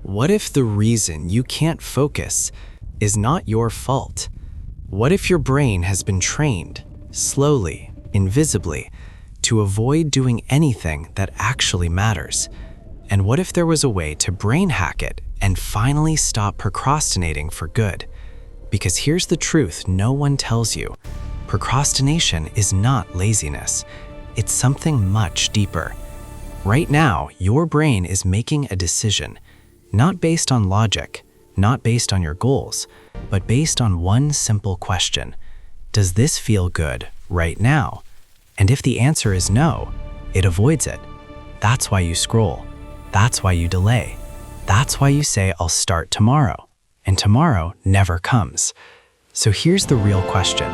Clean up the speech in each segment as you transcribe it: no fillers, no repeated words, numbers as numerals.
What if the reason you can't focus is not your fault? What if your brain has been trained, slowly, invisibly, to avoid doing anything that actually matters? And what if there was a way to brain hack it and finally stop procrastinating for good? Because here's the truth no one tells you. Procrastination is not laziness. It's something much deeper. Right now, your brain is making a decision, not based on logic, not based on your goals, but based on one simple question. Does this feel good right now? And if the answer is no, it avoids it. That's why you scroll. That's why you delay. That's why you say, I'll start tomorrow. And tomorrow never comes. So here's the real question.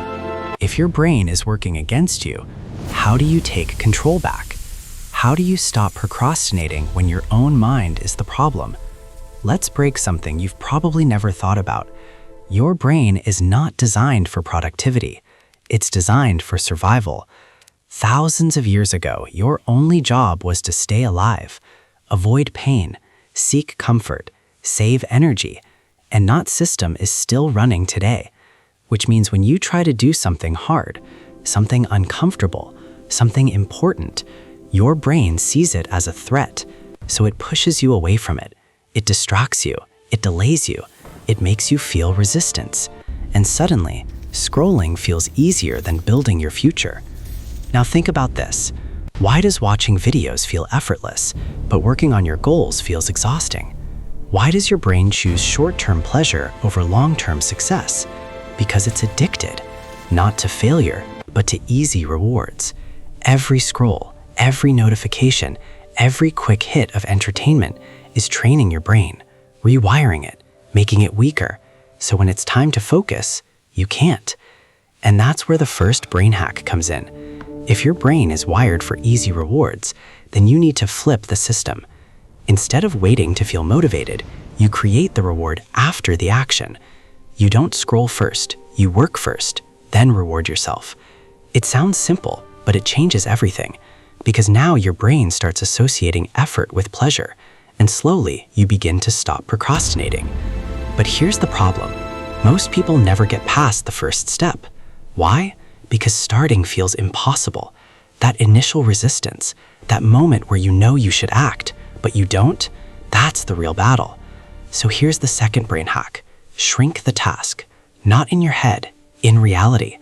If your brain is working against you, how do you take control back? How do you stop procrastinating when your own mind is the problem? Let's break something you've probably never thought about. Your brain is not designed for productivity. It's designed for survival. Thousands of years ago, your only job was to stay alive, avoid pain, seek comfort, save energy, and that system is still running today. Which means when you try to do something hard, something uncomfortable, something important, your brain sees it as a threat, so it pushes you away from it. It distracts you, it delays you, it makes you feel resistance. And suddenly, scrolling feels easier than building your future. Now think about this. Why does watching videos feel effortless, but working on your goals feels exhausting? Why does your brain choose short-term pleasure over long-term success? Because it's addicted, not to failure, but to easy rewards. Every scroll, every notification, every quick hit of entertainment is training your brain, rewiring it, making it weaker. So when it's time to focus, you can't. And that's where the first brain hack comes in. If your brain is wired for easy rewards, then you need to flip the system. Instead of waiting to feel motivated, you create the reward after the action. You don't scroll first, you work first, then reward yourself. It sounds simple, but it changes everything. Because now your brain starts associating effort with pleasure, and slowly you begin to stop procrastinating. But here's the problem. Most people never get past the first step. Why? Because starting feels impossible. That initial resistance, that moment where you know you should act, but you don't, that's the real battle. So here's the second brain hack. Shrink the task. Not in your head, in reality.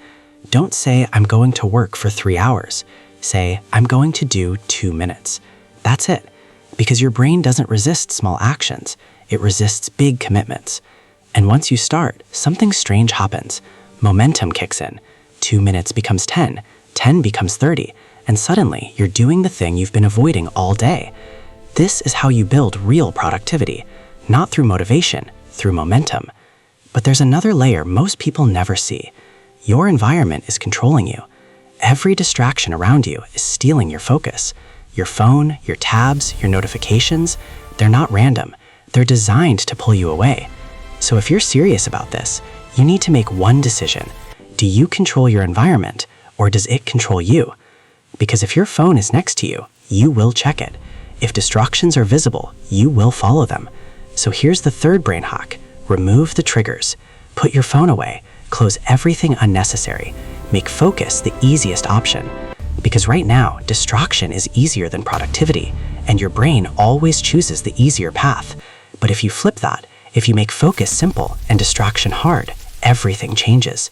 Don't say, I'm going to work for 3 hours. Say, I'm going to do 2 minutes. That's it. Because your brain doesn't resist small actions. It resists big commitments. And once you start, something strange happens. Momentum kicks in. 2 minutes becomes 10, 10 becomes 30, and suddenly you're doing the thing you've been avoiding all day. This is how you build real productivity, not through motivation, through momentum. But there's another layer most people never see. Your environment is controlling you. Every distraction around you is stealing your focus. Your phone, your tabs, your notifications, they're not random. They're designed to pull you away. So if you're serious about this, you need to make one decision. Do you control your environment, or does it control you? Because if your phone is next to you, you will check it. If distractions are visible, you will follow them. So here's the third brain hack. Remove the triggers. Put your phone away. Close everything unnecessary. Make focus the easiest option. Because right now, distraction is easier than productivity, and your brain always chooses the easier path. But if you flip that, if you make focus simple and distraction hard, everything changes.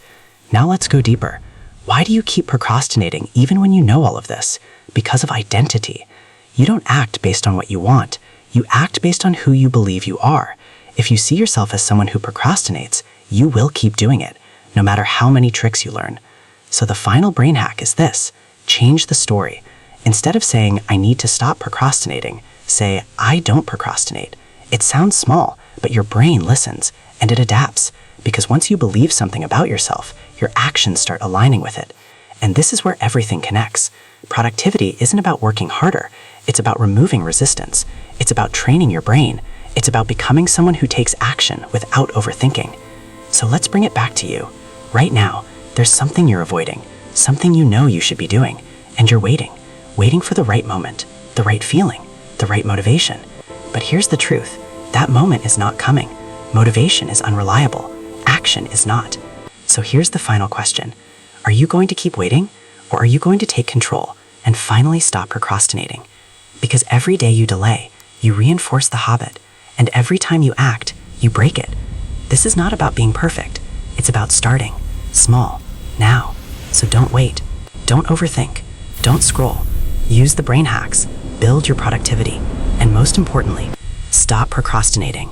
Now let's go deeper. Why do you keep procrastinating even when you know all of this? Because of identity. You don't act based on what you want. You act based on who you believe you are. If you see yourself as someone who procrastinates, you will keep doing it, no matter how many tricks you learn. So the final brain hack is this. Change the story. Instead of saying, I need to stop procrastinating, say, I don't procrastinate. It sounds small, but your brain listens, and it adapts. Because once you believe something about yourself, your actions start aligning with it. And this is where everything connects. Productivity isn't about working harder. It's about removing resistance. It's about training your brain. It's about becoming someone who takes action without overthinking. So let's bring it back to you. Right now, there's something you're avoiding, something you know you should be doing, and you're waiting for the right moment, the right feeling, the right motivation. But here's the truth. That moment is not coming. Motivation is unreliable. Action is not. So here's the final question. Are you going to keep waiting, or are you going to take control and finally stop procrastinating? Because every day you delay, you reinforce the habit, and every time you act, you break it. This is not about being perfect. It's about starting small, now. So don't wait. Don't overthink. Don't scroll. Use the brain hacks. Build your productivity. And most importantly, stop procrastinating.